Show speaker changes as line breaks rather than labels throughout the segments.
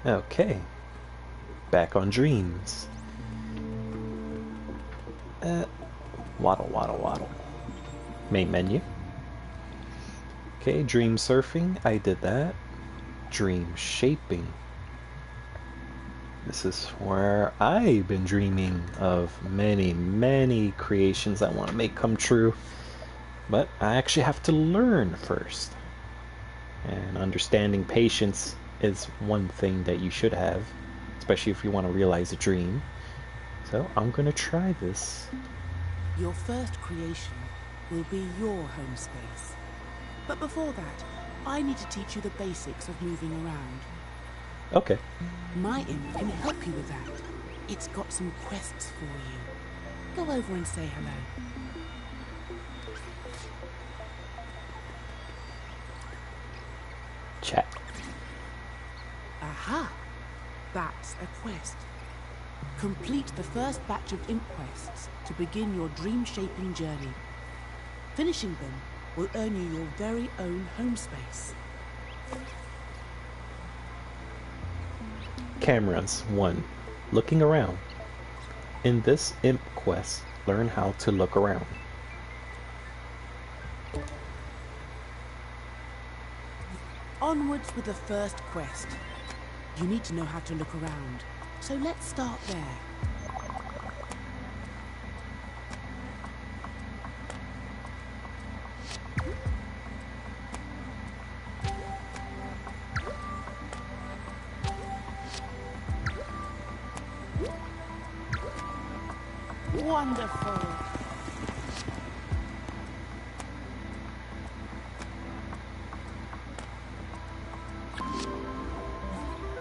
Okay, back on dreams. Waddle, waddle, waddle. Main menu. Okay, dream surfing, I did that. Dream shaping. This is where I've been dreaming of many, many creations I want to make come true. But I actually have to learn first. And understanding patience is one thing that you should have, especially if you want to realize a dream. So I'm going to try this.
Your first creation will be your home space. But before that, I need to teach you the basics of moving around.
Okay.
My imp can help you with that. It's got some quests for you. Go over and say hello.
Chat.
Aha! That's a quest. Complete the first batch of imp quests to begin your dream-shaping journey. Finishing them will earn you your very own home space.
Cameras 1. Looking around. In this imp quest, learn how to look around.
Onwards with the first quest. You need to know how to look around, so let's start there. Wonderful!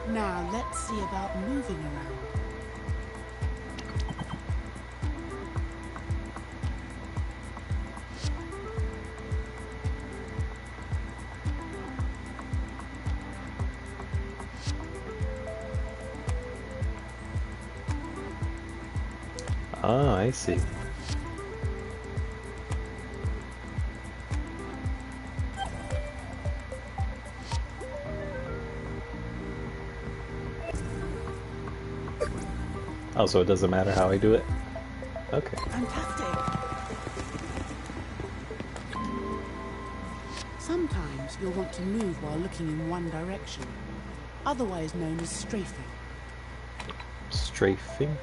Now let's see about moving around.
Ah, I see. Oh, so it doesn't matter how I do it? Okay.
Fantastic! Sometimes you'll want to move while looking in one direction, otherwise known as strafing.
Strafing.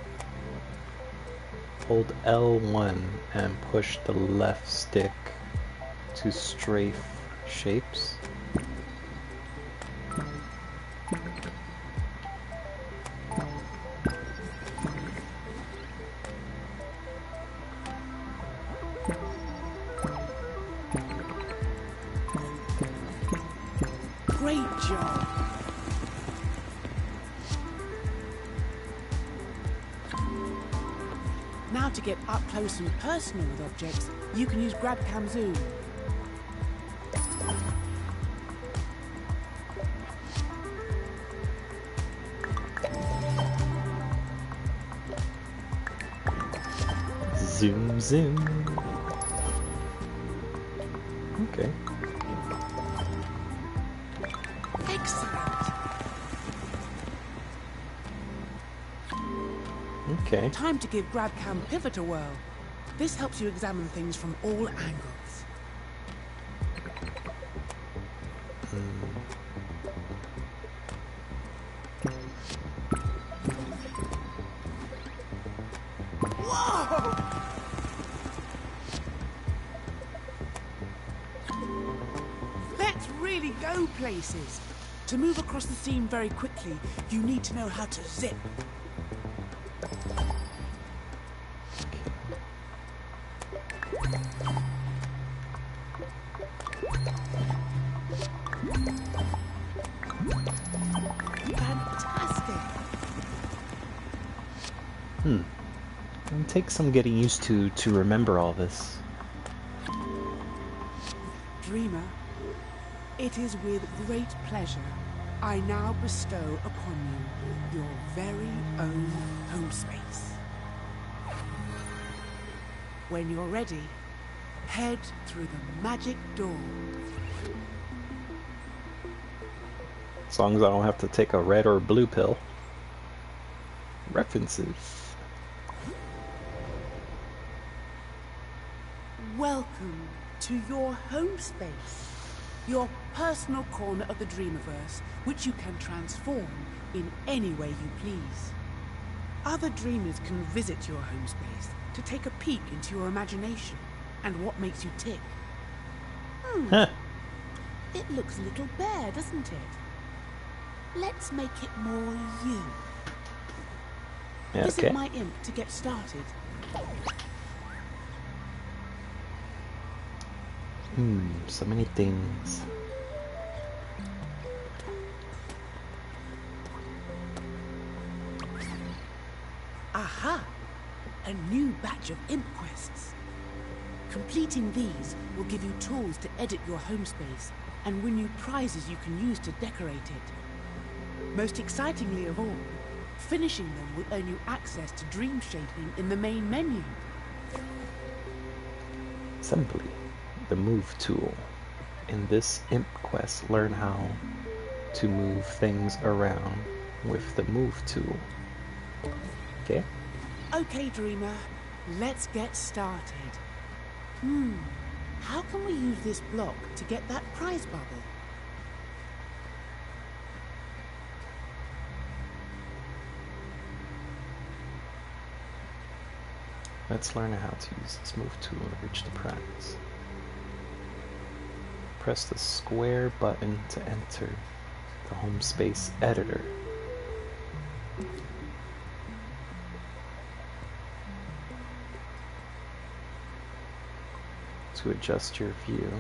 Hold L1 and push the left stick to strafe shapes.
Great job! Now to get up close and personal with objects, you can use Grab Cam Zoom.
Zoom, zoom. Okay.
Excellent!
Okay.
Time to give GrabCam Pivot a whirl. This helps you examine things from all angles. Whoa! Let's really go places. To move across the scene very quickly, you need to know how to zip. Fantastic!
It'll take some getting used to remember all this.
Dreamer, it is with great pleasure I now bestow upon you your very own home space. When you're ready, head through the magic door.
As long as I don't have to take a red or blue pill. References.
Welcome to your home space, your personal corner of the Dreamiverse, which you can transform in any way you please. Other dreamers can visit your home space to take a peek into your imagination and what makes you tick.
Huh.
It looks a little bare, doesn't it? Let's make it more you.
Yeah,
Visit
okay.
my imp to get started.
So many things.
Aha! A new batch of imp quests. Completing these will give you tools to edit your home space and win you prizes you can use to decorate it. Most excitingly of all, finishing them will earn you access to dream shaping in the main menu.
Assembly, the move tool. In this imp quest, learn how to move things around with the move tool. Okay?
Okay, Dreamer, let's get started. How can we use this block to get that prize bubble?
Let's learn how to use this move tool to reach the prize. Press the square button to enter the home space editor. To adjust your view,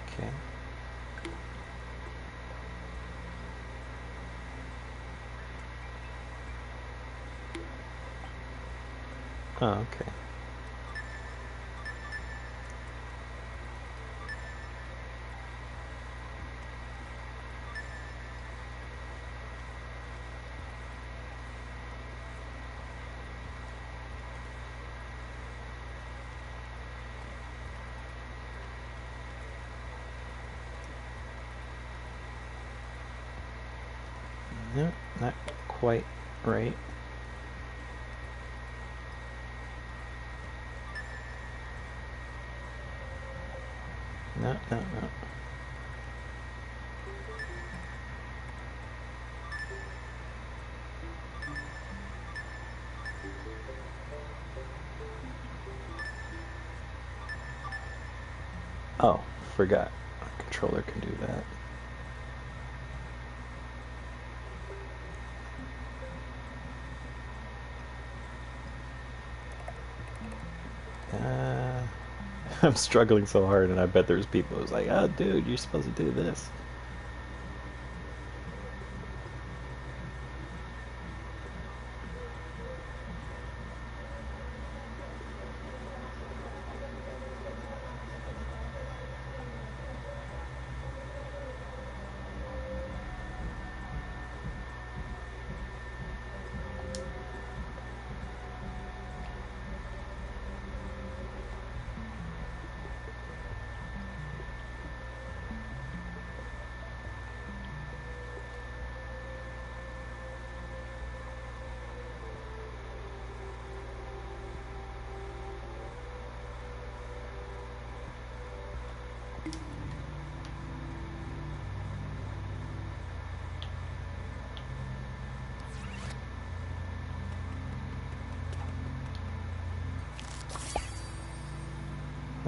okay. Oh, okay. No, not quite right. No, no, no. Oh, forgot. Our controller can do that. I'm struggling so hard, and I bet there's people who's like, "Oh, dude, you're supposed to do this."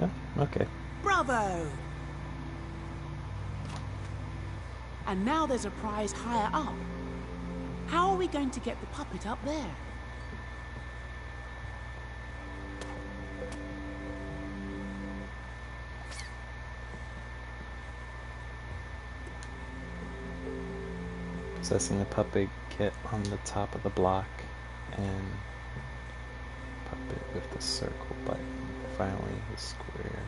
Oh, okay.
Bravo! And now there's a prize higher up. How are we going to get the puppet up there?
Possessing the puppet, get on the top of the block and puppet with the circle button. Finally, the square.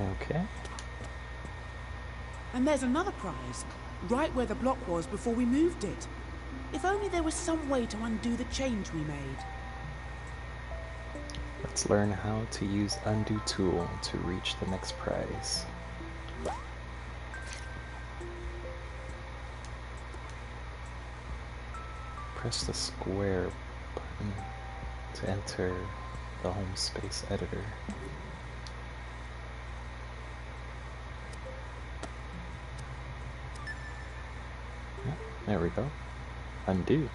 Okay.
And there's another prize, right where the block was before we moved it. If only there was some way to undo the change we made.
Let's learn how to use undo tool to reach the next prize. Press the square button to enter the home space editor. Yep, there we go. Undo.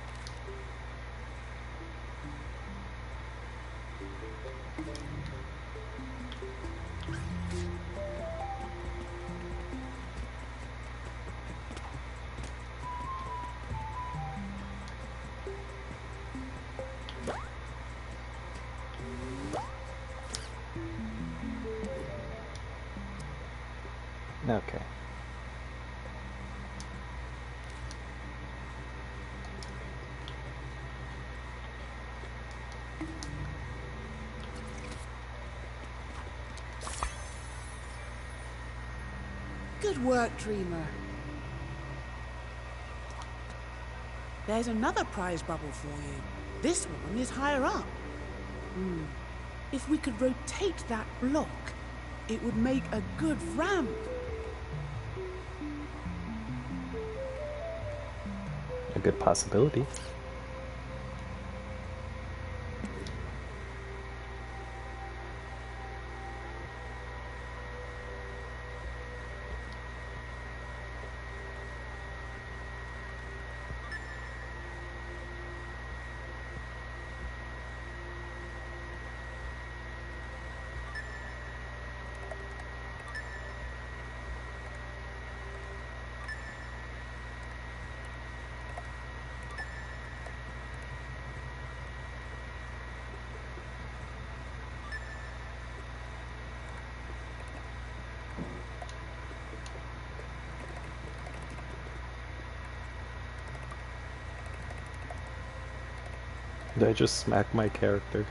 Okay.
Good work, Dreamer. There's another prize bubble for you. This one is higher up. If we could rotate that block, it would make a good ramp.
A good possibility. Did I just smack my character?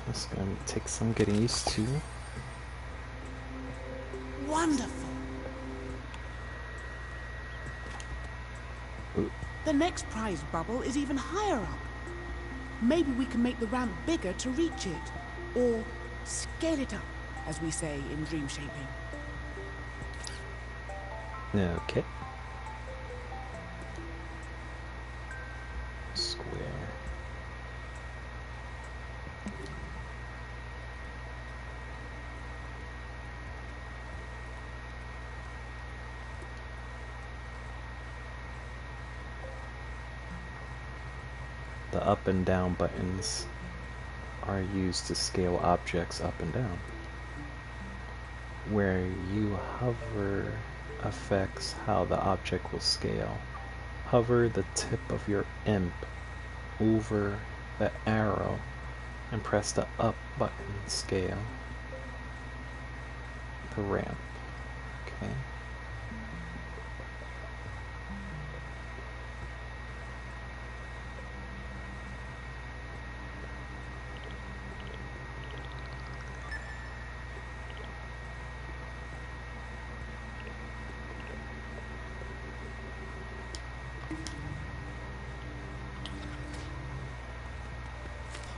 This is gonna take some getting used to.
Wonderful.
Ooh.
The next prize bubble is even higher up. Maybe we can make the ramp bigger to reach it. Or scale it up, as we say in dream shaping.
Okay. Square. The up and down buttons are used to scale objects up and down. Where you hover affects how the object will scale. Hover the tip of your imp over the arrow and press the up button scale the ramp. Okay.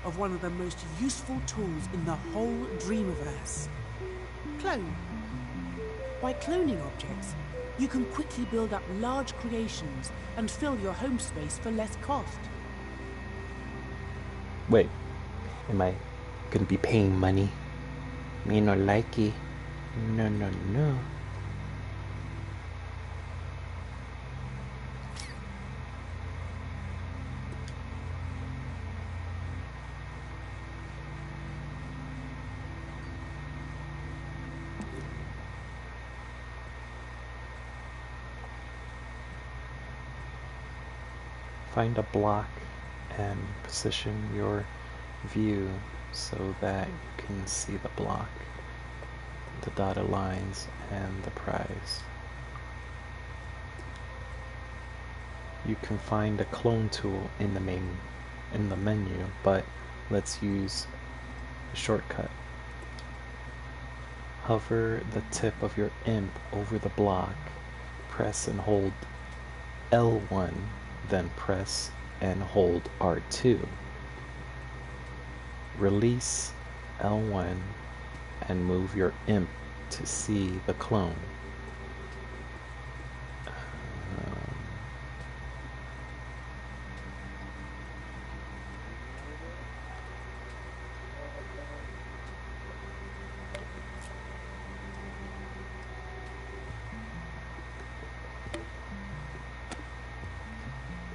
of one of the most useful tools in the whole Dreamiverse. Clone. By cloning objects, you can quickly build up large creations and fill your home space for less cost.
Wait, am I gonna be paying money? Me no likey. No, no, no. Find a block and position your view so that you can see the block, the dotted lines, and the prize. You can find a clone tool in the menu, but let's use a shortcut. Hover the tip of your imp over the block, press and hold L1, then press and hold R2. Release L1 and move your imp to see the clone.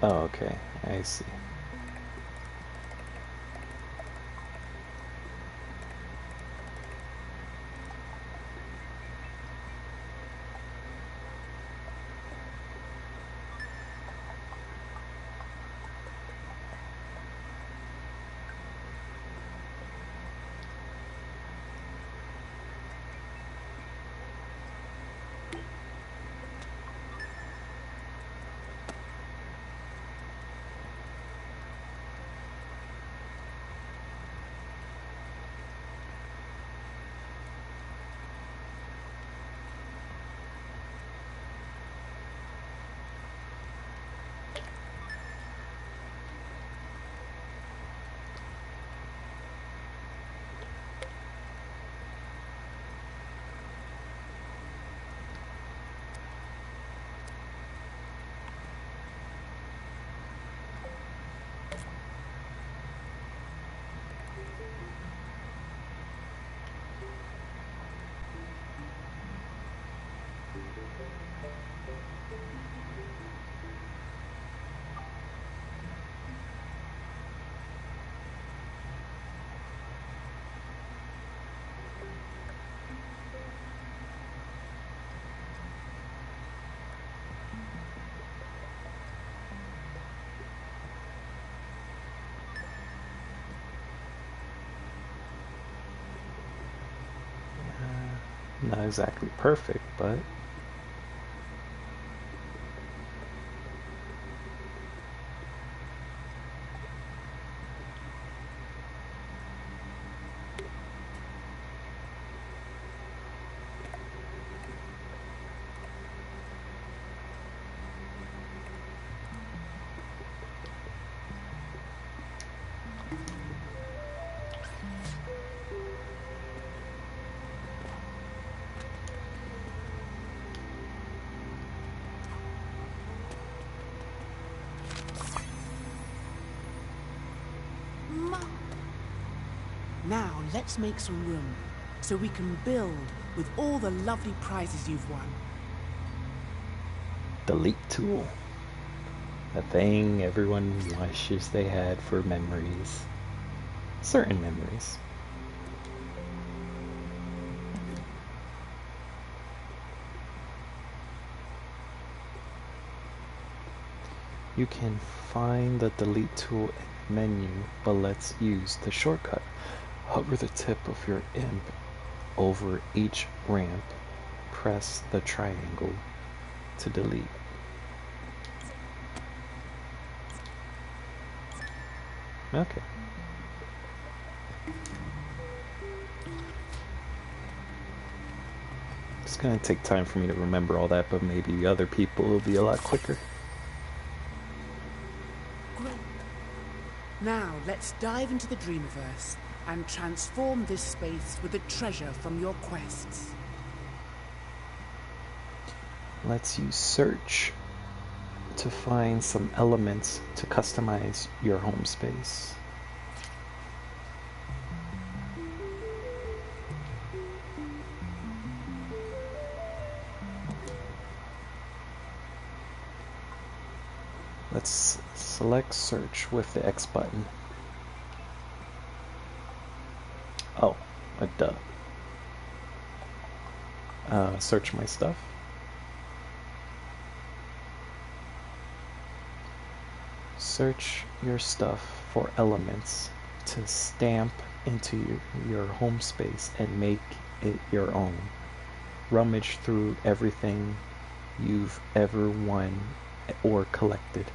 Oh, okay, I see. Not exactly perfect, but
Now let's make some room so we can build with all the lovely prizes you've won.
delete tool. A thing everyone wishes they had for memories. Certain memories. You can find the delete tool in the menu, but let's use the shortcut. Hover the tip of your imp over each ramp. Press the triangle to delete. Okay. It's gonna take time for me to remember all that, but maybe other people will be a lot quicker.
Great. Now, let's dive into the Dreamiverse and transform this space with the treasure from your quests.
Let's use search to find some elements to customize your home space. Let's select search with the X button. Oh, duh. Search my stuff. Search your stuff for elements to stamp into your home space and make it your own. Rummage through everything you've ever won or collected.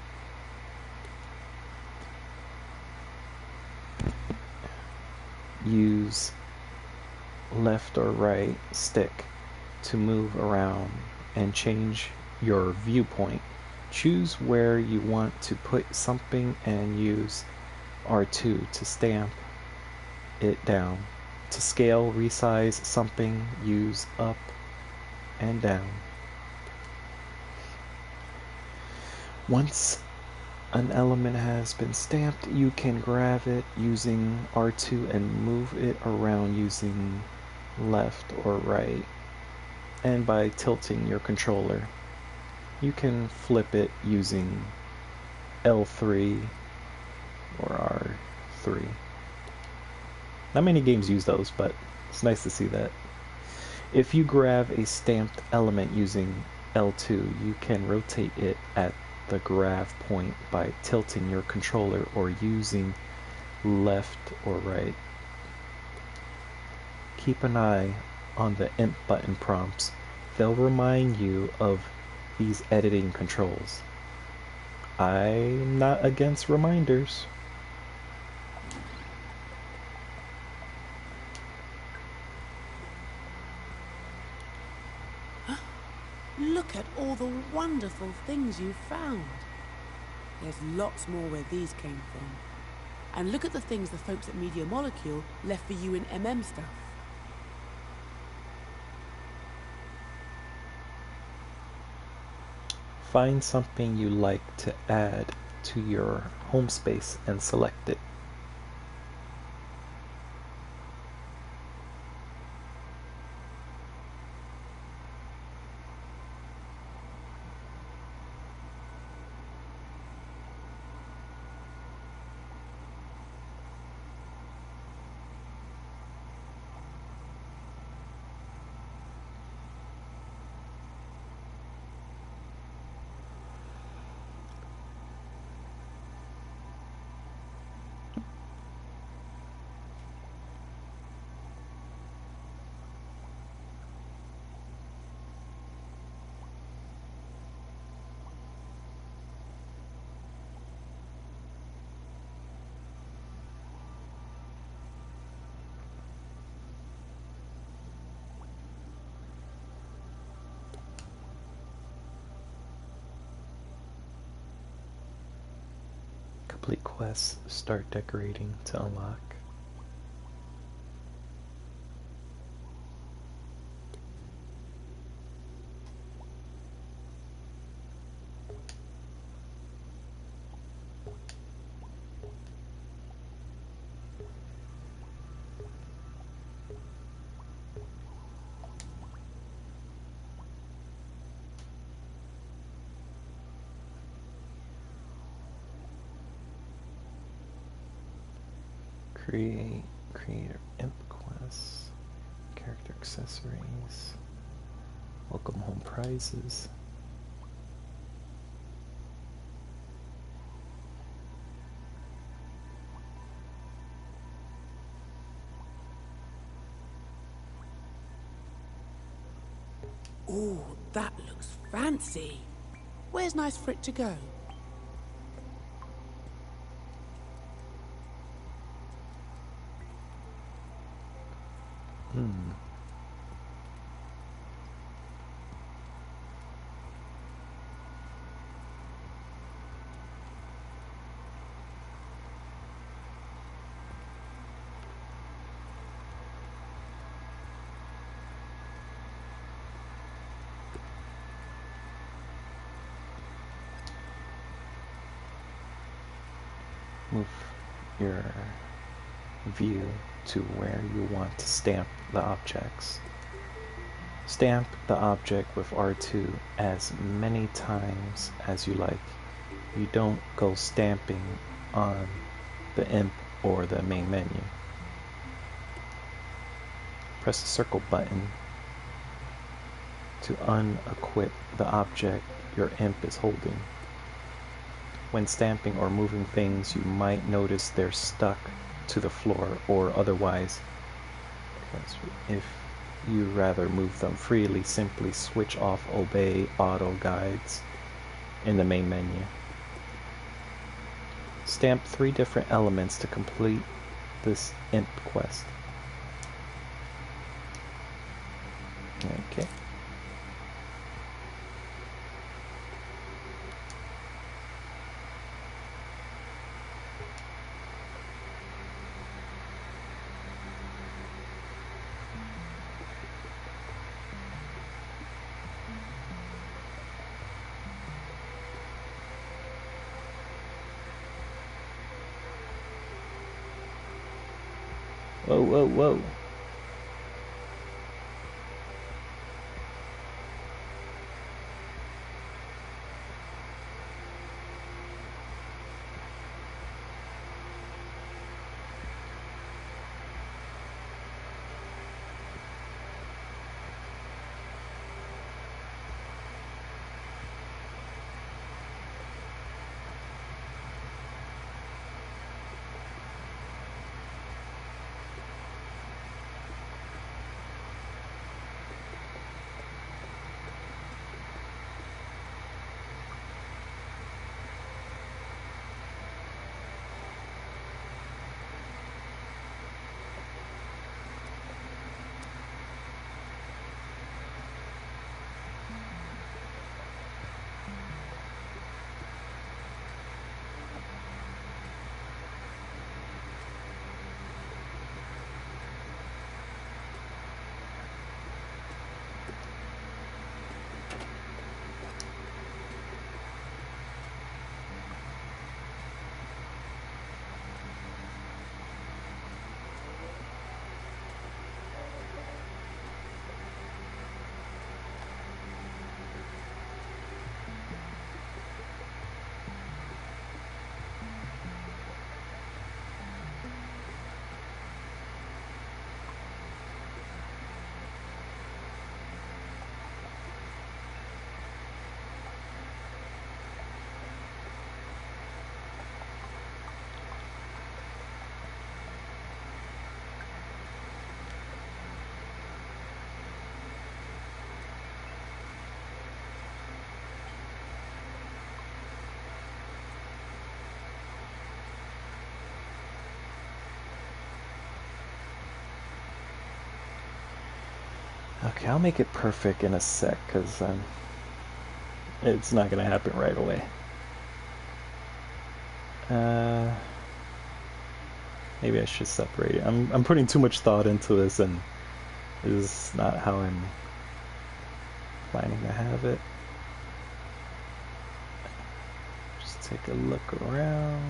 Use left or right stick to move around and change your viewpoint. Choose where you want to put something and use R2 to stamp it down. To scale, resize something, use up and down. Once an element has been stamped, you can grab it using R2 and move it around using left or right, and by tilting your controller. You can flip it using L3 or R3. Not many games use those, but it's nice to see that. If you grab a stamped element using L2, you can rotate it at the grab point by tilting your controller or using left or right. Keep an eye on the imp button prompts. They'll remind you of these editing controls. I'm not against reminders.
Look at all the wonderful things you've found. There's lots more where these came from. And look at the things the folks at Media Molecule left for you in MM stuff.
Find something you like to add to your home space and select it. Complete quests, start decorating to unlock. Creator imp quests, character accessories, welcome home prizes.
Ooh, that looks fancy. Where's nice for it to go?
Move your view to where you want to stamp the objects. Stamp the object with R2 as many times as you like. You don't go stamping on the imp or the main menu. Press the circle button to unequip the object your imp is holding. When stamping or moving things, you might notice they're stuck to the floor or otherwise. If you rather move them freely, simply switch off Obey Auto Guides in the main menu. Stamp 3 different elements to complete this imp quest. Okay. Whoa, whoa, whoa. Okay, I'll make it perfect in a sec, because it's not going to happen right away. Maybe I should separate it. I'm putting too much thought into this, and this is not how I'm planning to have it. Just take a look around.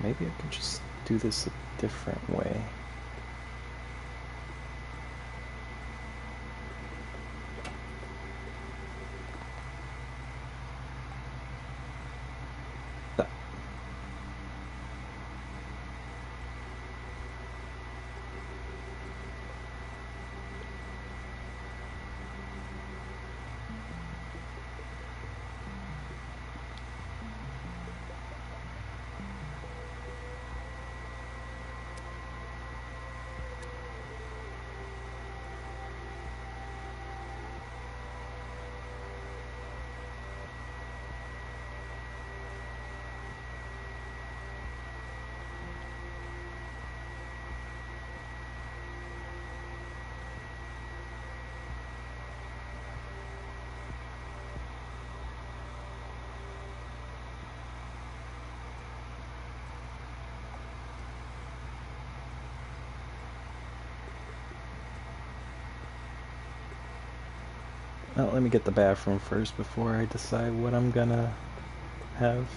Maybe I can just do this a different way. Now let me get the bathroom first before I decide what I'm gonna have.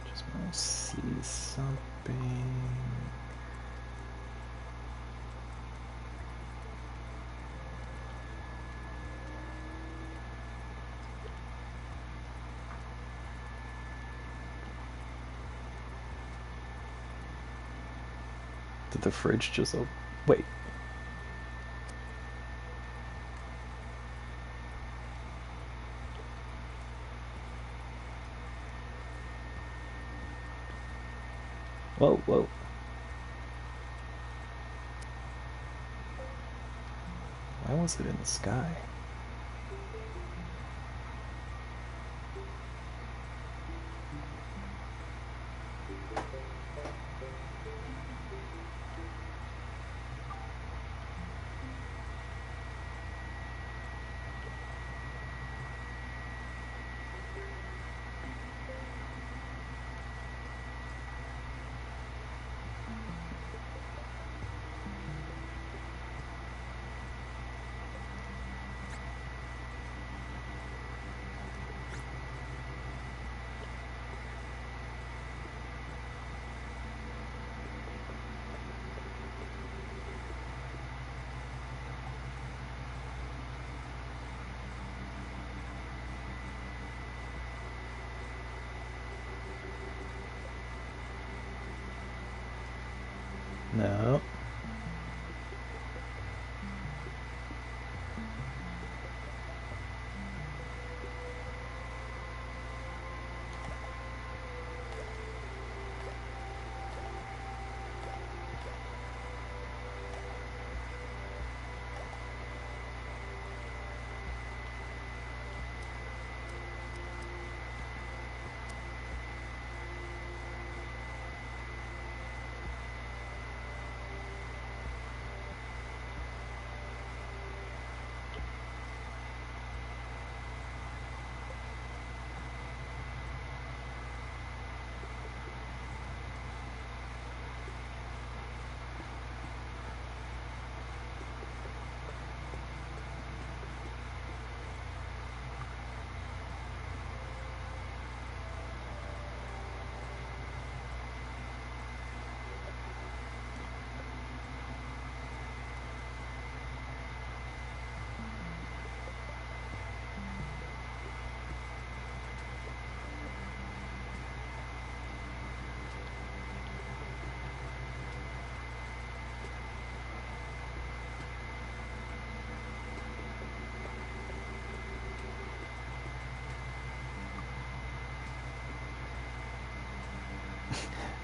Just want to see something. Did the fridge just open? Wait. Whoa, whoa. Why was it in the sky? No.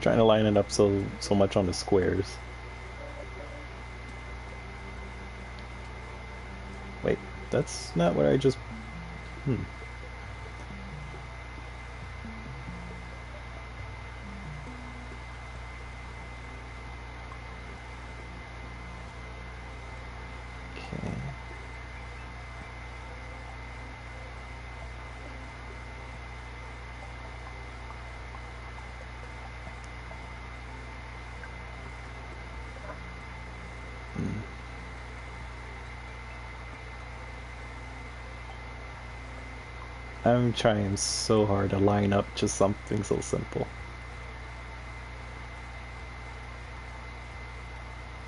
Trying to line it up so much on the squares. That's not what I just... Okay. I'm trying so hard to line up just something so simple.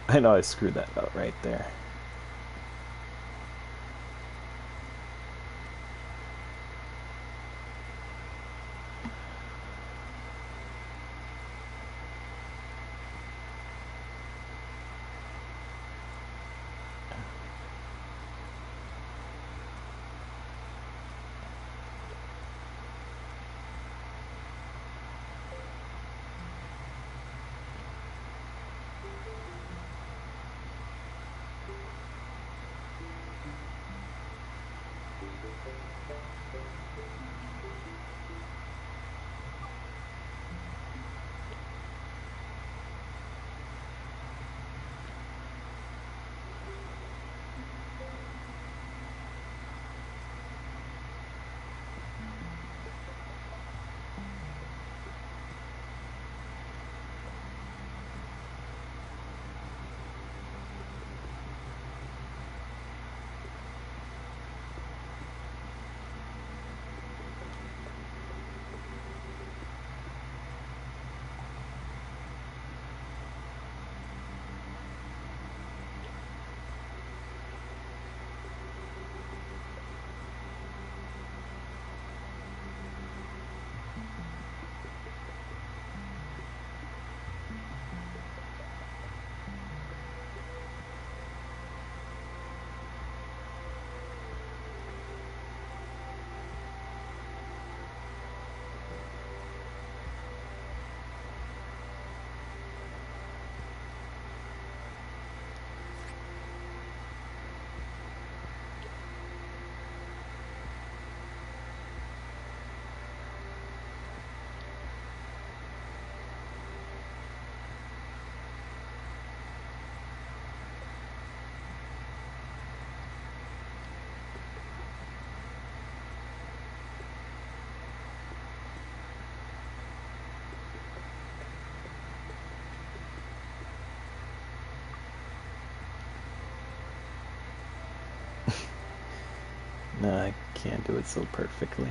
I know I screwed that up right there. No, I can't do it so perfectly.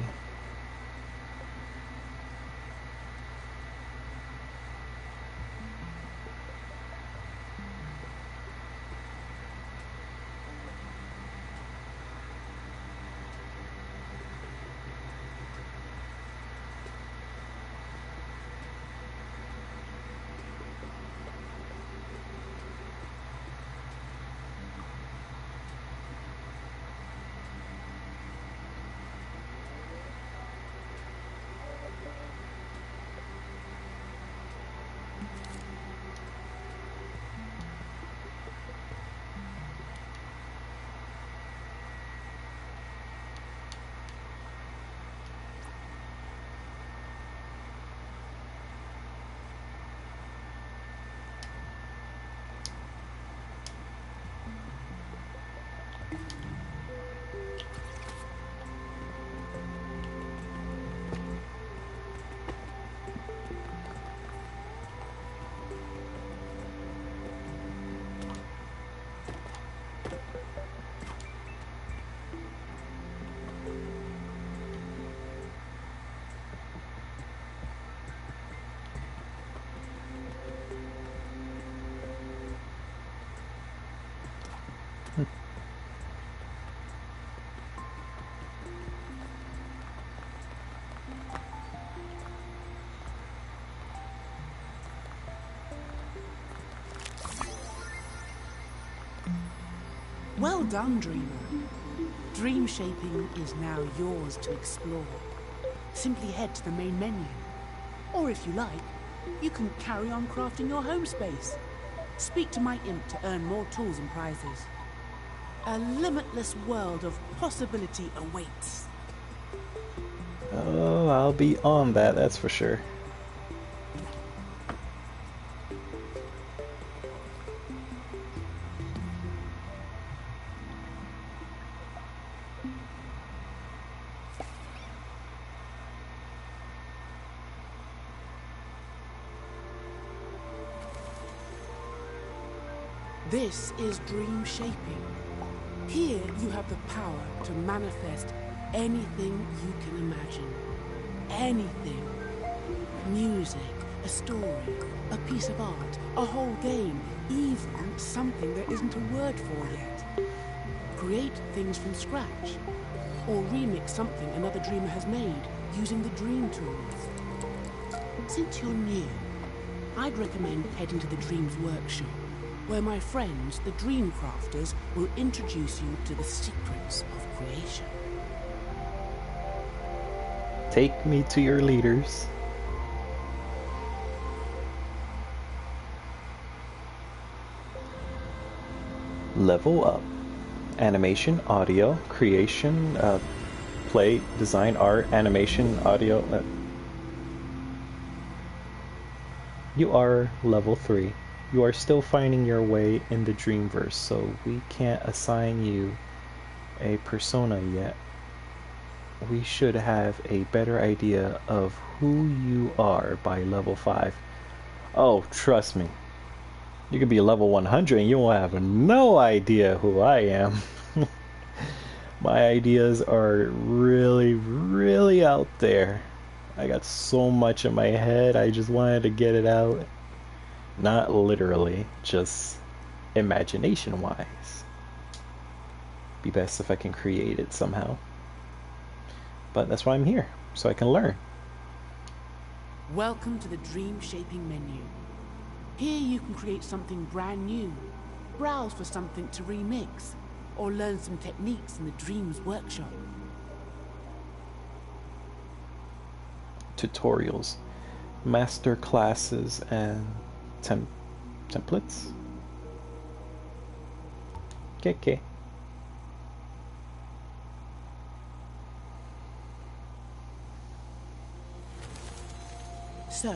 Well done, dreamer. Dream shaping is now yours to explore. Simply head to the main menu. Or if you like, you can carry on crafting your home space. Speak to my imp to earn more tools and prizes. A limitless world of possibility awaits.
Oh, I'll be on that, that's for sure.
This is dream shaping. Here you have the power to manifest anything you can imagine. Anything. Music, a story, a piece of art, a whole game, even something there isn't a word for yet. Create things from scratch, or remix something another dreamer has made using the dream tools. Since you're new, I'd recommend heading to the Dreams Workshop, where my friends, the Dream Crafters, will introduce you to the secrets of creation.
Take me to your leaders. Level up. Animation, audio, creation, play, design, art, animation, audio. You are level 3. You are still finding your way in the Dreamverse, so we can't assign you a persona yet. We should have a better idea of who you are by level 5. Oh, trust me. You could be level 100 and you will have no idea who I am. My ideas are really, really out there. I got so much in my head, I just wanted to get it out. Not literally, just imagination-wise. Be best if I can create it somehow. But that's why I'm here, so I can learn.
Welcome to the Dream Shaping menu. Here you can create something brand new, browse for something to remix, or learn some techniques in the Dreams Workshop.
Tutorials, master classes, and templates. Okay.
So,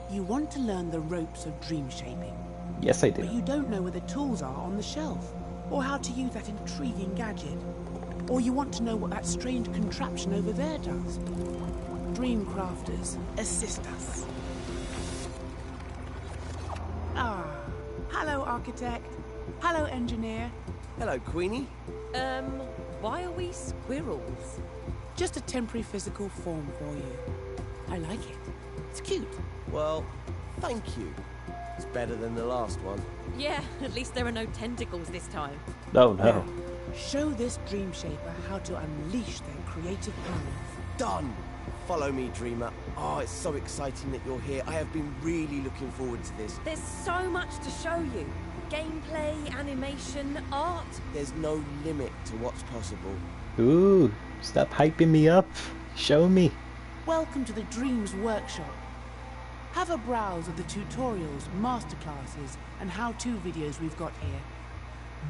you want to learn the ropes of dream shaping.
Yes, I do.
But you don't know where the tools are on the shelf, or how to use that intriguing gadget. Or you want to know what that strange contraption over there does. Dream crafters, assist us. Ah, hello architect. Hello engineer.
Hello, Queenie.
Why are we squirrels?
Just a temporary physical form for you. I like it. It's cute.
Well, thank you. It's better than the last one.
Yeah, at least there are no tentacles this time.
Oh no.
Now, show this dream shaper how to unleash their creative powers.
Done! Follow me, Dreamer. Oh, it's so exciting that you're here. I have been really looking forward to this.
There's so much to show you. Gameplay, animation, art.
There's no limit to what's possible.
Ooh, stop hyping me up. Show me.
Welcome to the Dreams Workshop. Have a browse of the tutorials, masterclasses, and how-to videos we've got here.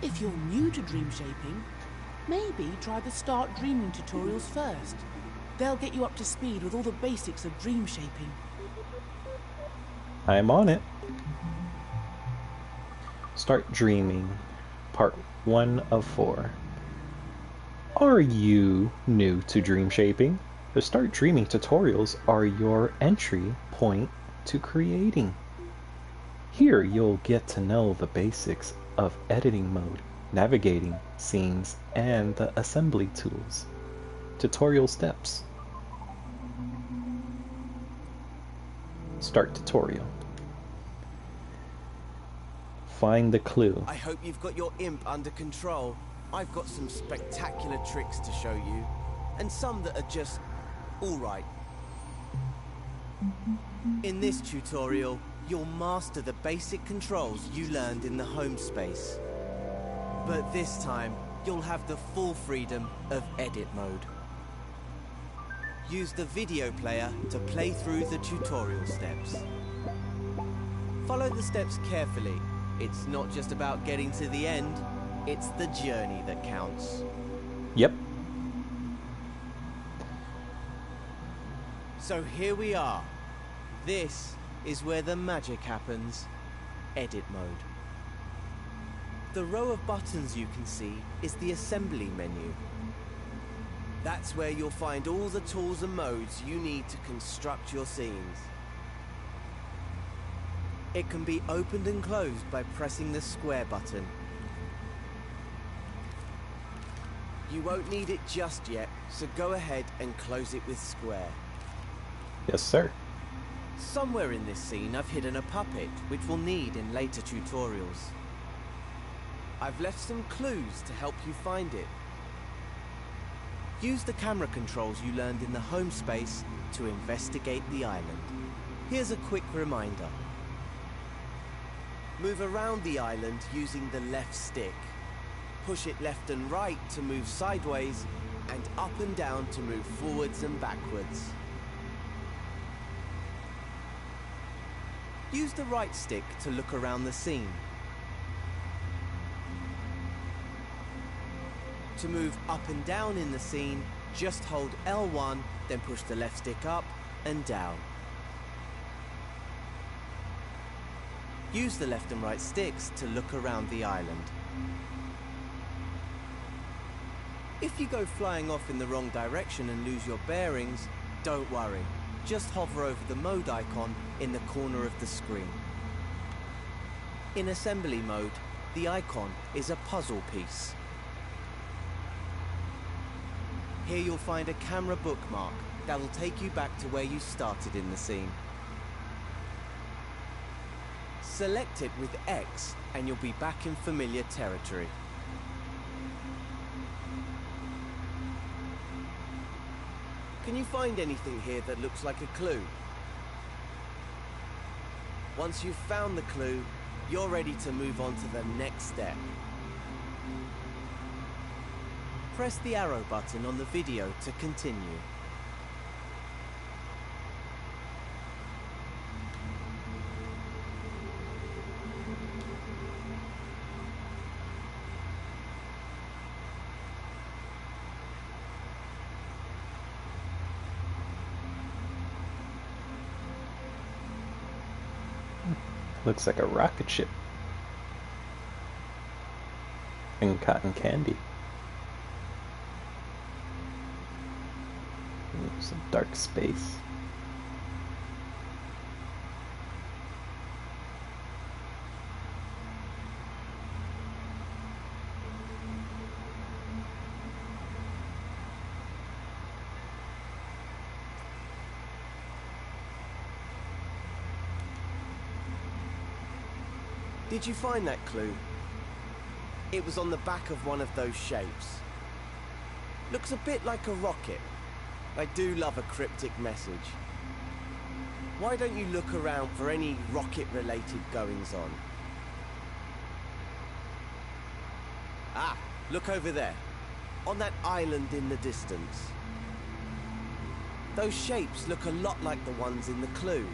If you're new to dream shaping, maybe try the Start Dreaming tutorials first. They'll get you up to speed with all the basics of dream shaping.
I'm on it. Start Dreaming, part 1 of 4. Are you new to dream shaping? The Start Dreaming tutorials are your entry point to creating. Here you'll get to know the basics of editing mode, navigating scenes, and the assembly tools. Tutorial steps. Start tutorial. Find the clue.
I hope you've got your imp under control. I've got some spectacular tricks to show you, and some that are just alright. In this tutorial, you'll master the basic controls you learned in the home space. But this time, you'll have the full freedom of edit mode. Use the video player to play through the tutorial steps. Follow the steps carefully. It's not just about getting to the end, It's the journey that counts.
Yep.
So here we are. This is where the magic happens. Edit mode. The row of buttons you can see is the assembly menu. That's where you'll find all the tools and modes you need to construct your scenes. It can be opened and closed by pressing the square button. You won't need it just yet, so go ahead and close it with square.
Yes, sir.
Somewhere in this scene I've hidden a puppet, which we'll need in later tutorials. I've left some clues to help you find it. Use the camera controls you learned in the home space to investigate the island. Here's a quick reminder. Move around the island using the left stick. Push it left and right to move sideways, and up and down to move forwards and backwards. Use the right stick to look around the scene. To move up and down in the scene, just hold L1, then push the left stick up and down. Use the left and right sticks to look around the island. If you go flying off in the wrong direction and lose your bearings, don't worry. Just hover over the mode icon in the corner of the screen. In assembly mode, the icon is a puzzle piece. Here you'll find a camera bookmark that'll take you back to where you started in the scene. Select it with X and you'll be back in familiar territory. Can you find anything here that looks like a clue? Once you've found the clue, you're ready to move on to the next step. Press the arrow button on the video to continue.
Looks like a rocket ship. And cotton candy. Some dark space.
Did you find that clue? It was on the back of one of those shapes. Looks a bit like a rocket. I do love a cryptic message. Why don't you look around for any rocket-related goings-on? Ah, look over there. On that island in the distance. Those shapes look a lot like the ones in the clue.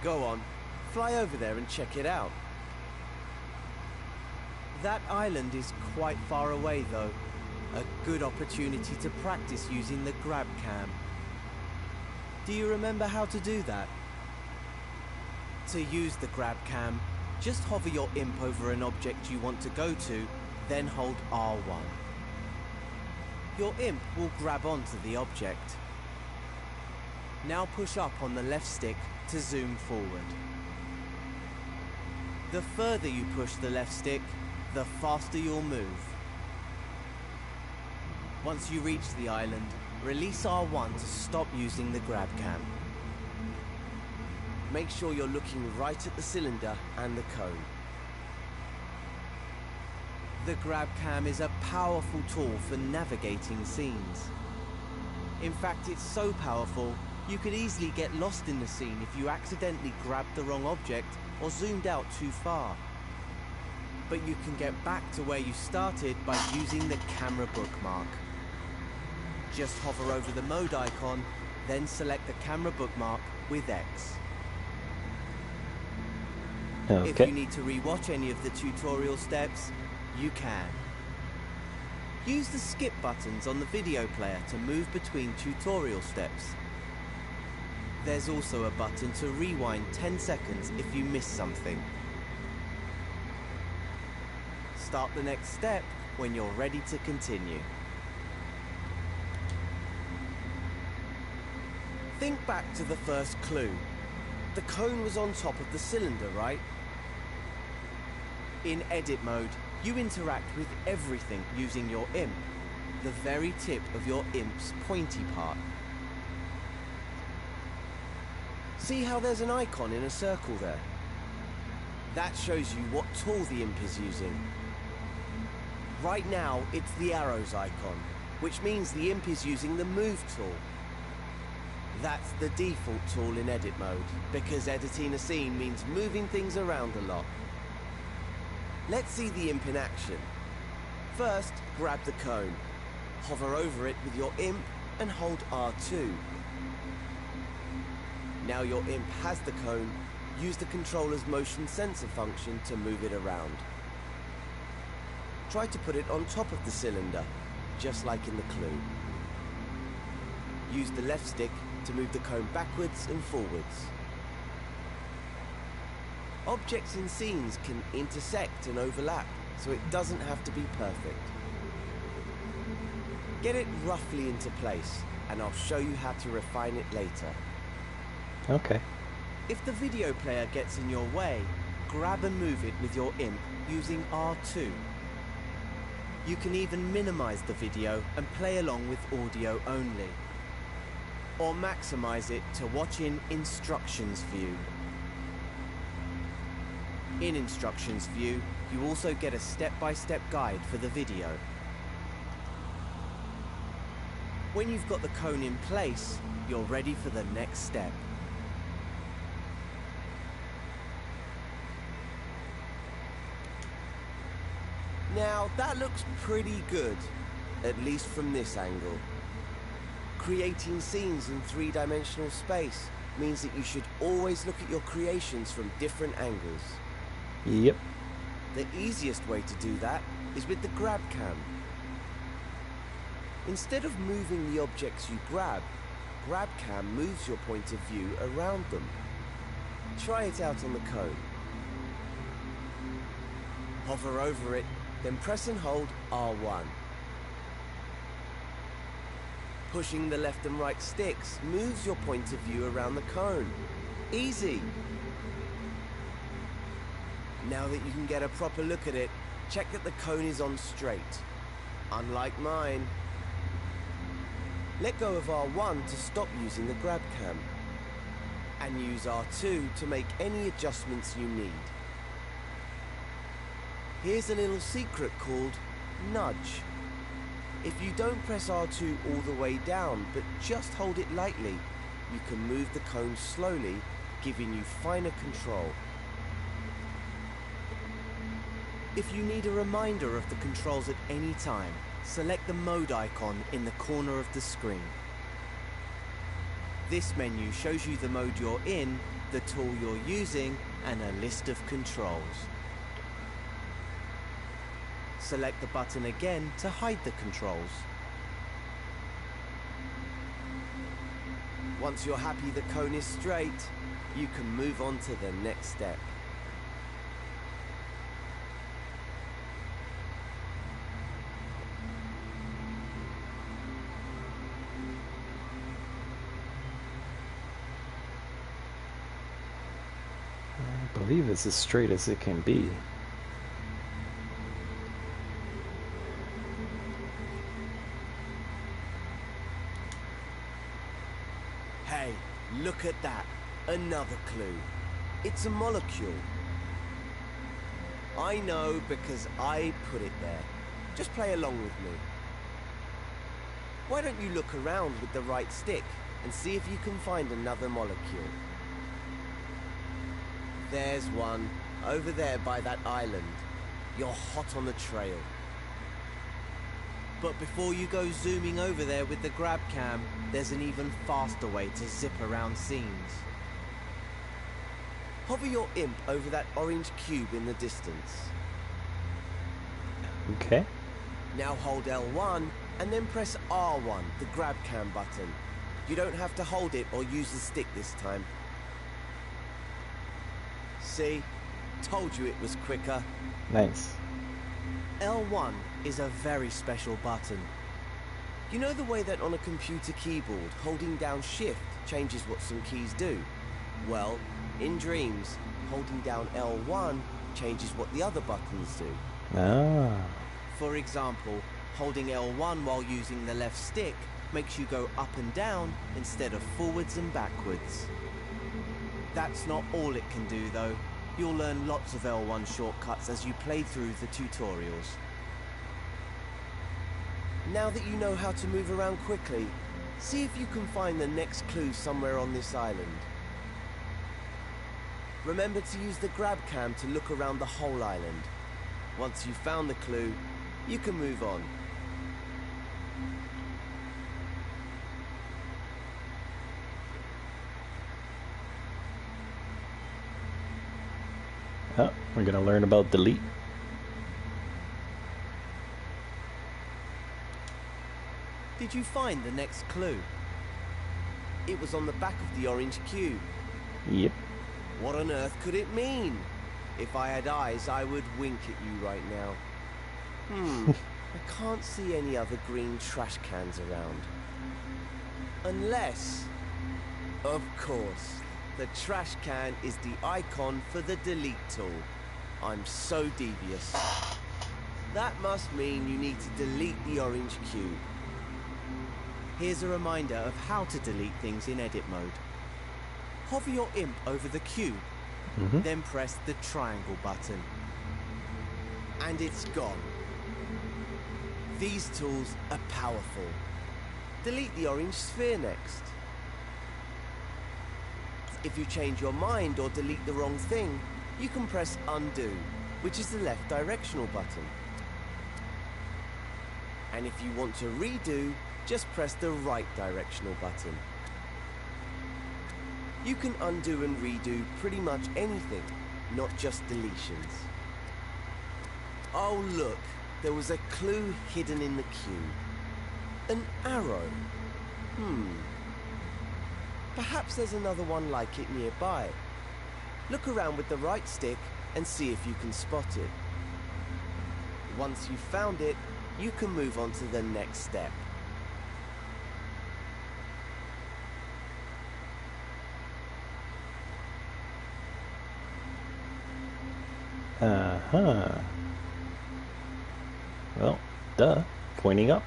Go on, fly over there and check it out. That island is quite far away though. A good opportunity to practice using the grab cam. Do you remember how to do that? To use the grab cam, just hover your imp over an object you want to go to, then hold R1. Your imp will grab onto the object. Now push up on the left stick to zoom forward. The further you push the left stick, the faster you'll move. Once you reach the island, release R1 to stop using the grab cam. Make sure you're looking right at the cylinder and the cone. The grab cam is a powerful tool for navigating scenes. In fact, it's so powerful, you could easily get lost in the scene if you accidentally grabbed the wrong object or zoomed out too far. But you can get back to where you started by using the camera bookmark. Just hover over the mode icon, then select the camera bookmark with X.
Okay.
If you need to rewatch any of the tutorial steps, you can. Use the skip buttons on the video player to move between tutorial steps. There's also a button to rewind 10 seconds if you miss something. Start the next step when you're ready to continue. Think back to the first clue. The cone was on top of the cylinder, right? In edit mode, you interact with everything using your imp, the very tip of your imp's pointy part. See how there's an icon in a circle there? That shows you what tool the imp is using. Right now, it's the arrows icon, which means the imp is using the move tool. That's the default tool in edit mode, because editing a scene means moving things around a lot. Let's see the imp in action. First, grab the cone. Hover over it with your imp and hold R2. Now your imp has the cone, use the controller's motion sensor function to move it around. Try to put it on top of the cylinder, just like in the clue. Use the left stick to move the cone backwards and forwards. Objects in scenes can intersect and overlap, so it doesn't have to be perfect. Get it roughly into place, and I'll show you how to refine it later.
Okay.
If the video player gets in your way, grab and move it with your imp using R2. You can even minimize the video and play along with audio only. Or maximize it to watch in Instructions View. In Instructions View, you also get a step-by-step guide for the video. When you've got the cone in place, you're ready for the next step. Now, that looks pretty good, at least from this angle. Creating scenes in three-dimensional space means that you should always look at your creations from different angles.
Yep.
The easiest way to do that is with the grab cam. Instead of moving the objects you grab cam moves your point of view around them. Try it out on the cone. Hover over it, then press and hold R1. Pushing the left and right sticks moves your point of view around the cone. Easy! Now that you can get a proper look at it, check that the cone is on straight. Unlike mine. Let go of R1 to stop using the grab cam. And use R2 to make any adjustments you need. Here's a little secret called nudge. If you don't press R2 all the way down, but just hold it lightly, you can move the cone slowly, giving you finer control. If you need a reminder of the controls at any time, select the mode icon in the corner of the screen. This menu shows you the mode you're in, the tool you're using, and a list of controls. Select the button again to hide the controls. Once you're happy the cone is straight, you can move on to the next step.
I believe it's as straight as it can be.
Hey, look at that. Another clue. It's a molecule. I know because I put it there. Just play along with me. Why don't you look around with the right stick and see if you can find another molecule? There's one, over there by that island. You're hot on the trail. But before you go zooming over there with the grab cam, there's an even faster way to zip around scenes. Hover your imp over that orange cube in the distance.
Okay.
Now hold L1 and then press R1, the grab cam button. You don't have to hold it or use the stick this time. See? Told you it was quicker.
Nice.
L1 is a very special button. You know the way that on a computer keyboard, holding down Shift changes what some keys do? Well, in Dreams, holding down L1 changes what the other buttons do.
Ah.
For example, holding L1 while using the left stick makes you go up and down instead of forwards and backwards. That's not all it can do though. You'll learn lots of L1 shortcuts as you play through the tutorials. Now that you know how to move around quickly, see if you can find the next clue somewhere on this island. Remember to use the grab cam to look around the whole island. Once you've found the clue, you can move on.
Oh, we're gonna learn about delete.
Did you find the next clue? It was on the back of the orange cube.
Yep.
What on earth could it mean? If I had eyes, I would wink at you right now. I can't see any other green trash cans around. Unless, of course, the trash can is the icon for the delete tool. I'm so devious. That must mean you need to delete the orange cube. Here's a reminder of how to delete things in edit mode. Hover your imp over the cube, then press the triangle button. And it's gone. These tools are powerful. Delete the orange sphere next. If you change your mind or delete the wrong thing, you can press undo, which is the left directional button. And if you want to redo, just press the right directional button. You can undo and redo pretty much anything, not just deletions. Oh look, there was a clue hidden in the cube. An arrow. Perhaps there's another one like it nearby. Look around with the right stick and see if you can spot it. Once you've found it, you can move on to the next step.
Well, duh. Pointing up.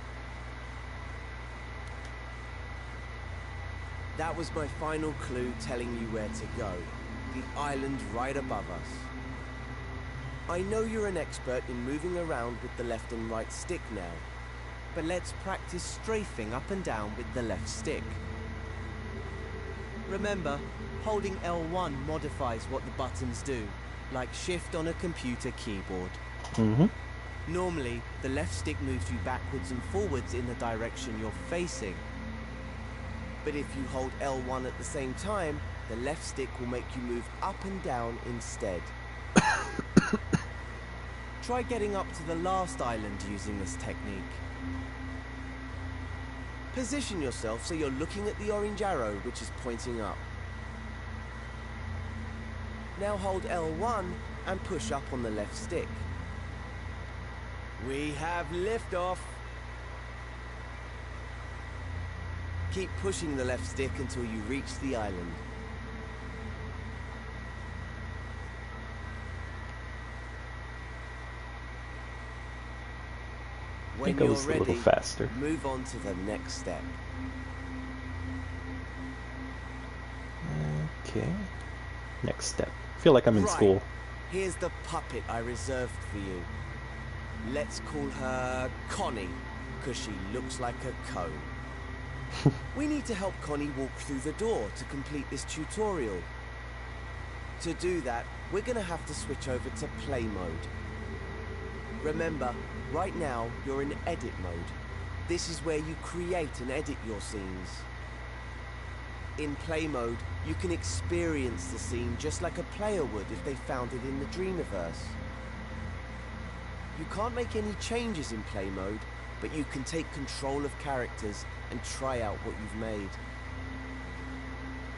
That was my final clue telling you where to go. The island right above us. I know you're an expert in moving around with the left and right stick now, but let's practice strafing up and down with the left stick. Remember, holding L1 modifies what the buttons do, like shift on a computer keyboard. Normally, the left stick moves you backwards and forwards in the direction you're facing. But if you hold L1 at the same time, the left stick will make you move up and down instead. Try getting up to the last island using this technique. Position yourself so you're looking at the orange arrow which is pointing up. Now hold L1 and push up on the left stick. We have liftoff. Keep pushing the left stick until you reach the island. When you're
goes a little
ready,
faster.
move on to the next step.
Okay. Next step. I feel like I'm in school.
Here's the puppet I reserved for you. Let's call her Connie, because she looks like a cone. We need to help Connie walk through the door to complete this tutorial. To do that, we're going to have to switch over to play mode. Remember, right now you're in edit mode. This is where you create and edit your scenes. In play mode, you can experience the scene just like a player would if they found it in the Dreamiverse. You can't make any changes in play mode, but you can take control of characters and try out what you've made.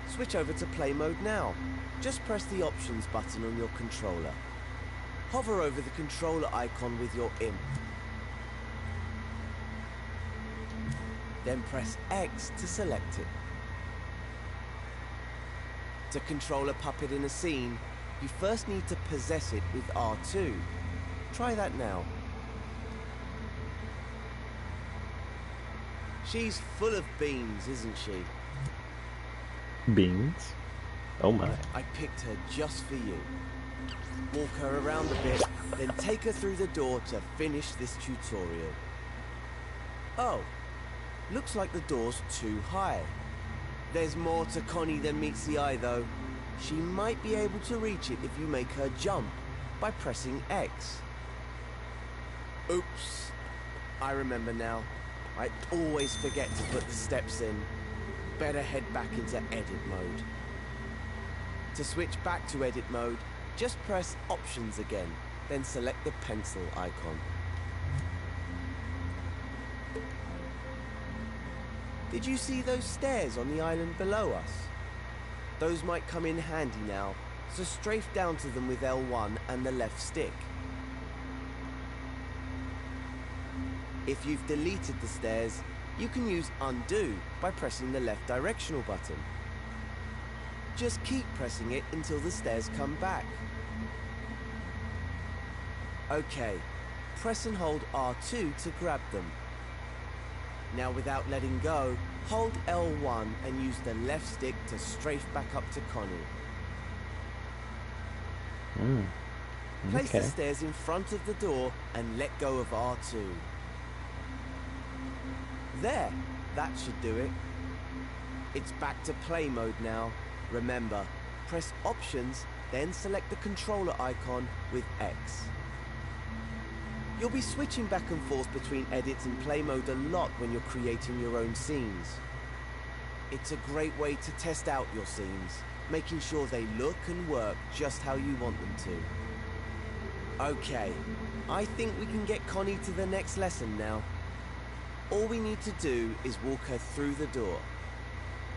Switch over to play mode now. Just press the options button on your controller. Hover over the controller icon with your imp. Then press X to select it. To control a puppet in a scene, you first need to possess it with R2. Try that now. She's full of beans, isn't she?
Beans? Oh my.
I picked her just for you. Walk her around a bit, then take her through the door to finish this tutorial. Oh, looks like the door's too high. There's more to Connie than meets the eye though. She might be able to reach it if you make her jump by pressing X. Oops, I remember now. I always forget to put the steps in. Better head back into edit mode. To switch back to edit mode, just press options again, then select the pencil icon. Did you see those stairs on the island below us? Those might come in handy now, so strafe down to them with L1 and the left stick. If you've deleted the stairs, you can use undo by pressing the left directional button. Just keep pressing it until the stairs come back. Okay, press and hold R2 to grab them. Now without letting go, hold L1 and use the left stick to strafe back up to Connie. Place the stairs in front of the door and let go of R2. There, that should do it. It's back to play mode now. Remember, press options, then select the controller icon with X. You'll be switching back and forth between edits and play mode a lot when you're creating your own scenes. It's a great way to test out your scenes, making sure they look and work just how you want them to. Okay, I think we can get Connie to the next lesson now. All we need to do is walk her through the door.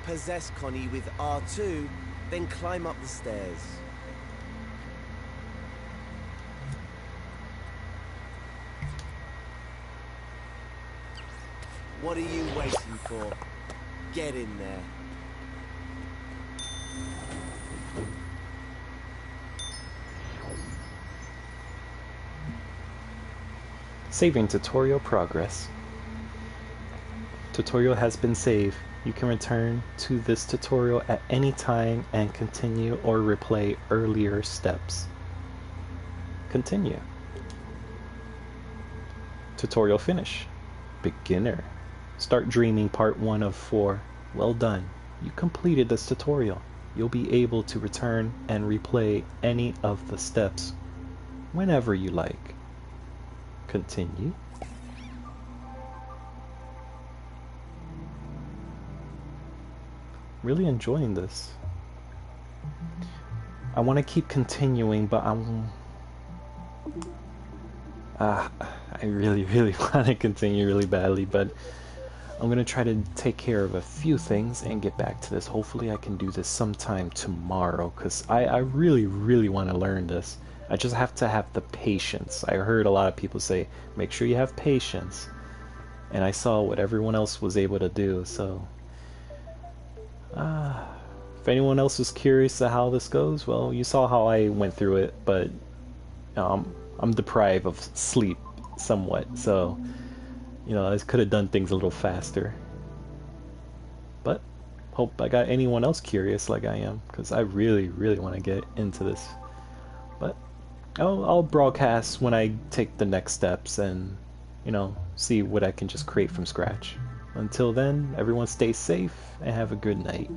Possess Connie with R2, then climb up the stairs. What are you waiting for? Get in there.
Saving tutorial progress. Tutorial has been saved. You can return to this tutorial at any time and continue or replay earlier steps. Continue. Tutorial finish. Beginner. Start dreaming part 1 of 4. Well done. You completed this tutorial. You'll be able to return and replay any of the steps whenever you like. Continue. Really enjoying this. I want to keep continuing, but I really want to continue really badly, but I'm going to try to take care of a few things and get back to this. Hopefully I can do this sometime tomorrow, because I really want to learn this. I just have to have the patience. I heard a lot of people say, make sure you have patience. And I saw what everyone else was able to do, so... if anyone else is curious to how this goes, well, you saw how I went through it, but I'm deprived of sleep somewhat, so you know, I could have done things a little faster. But hope I got anyone else curious like I am, because I really want to get into this. But I'll broadcast when I take the next steps and, you know, see what I can just create from scratch. Until then, everyone stay safe and have a good night.